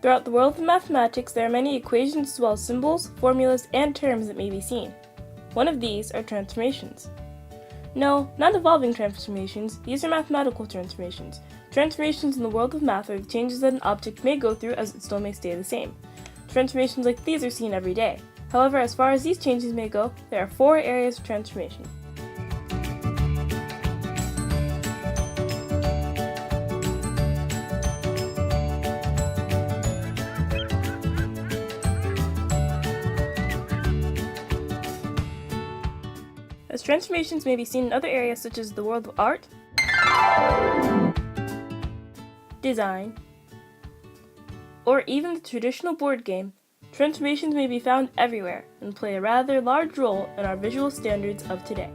Throughout the world of mathematics, there are many equations as well as symbols, formulas, and terms that may be seen. One of these are transformations. No, not evolving transformations, these are mathematical transformations. Transformations in the world of math are the changes that an object may go through as it still may stay the same. Transformations like these are seen every day. However, as far as these changes may go, there are 4 areas of transformation. As transformations may be seen in other areas such as the world of art, design, or even the traditional board game, transformations may be found everywhere and play a rather large role in our visual standards of today.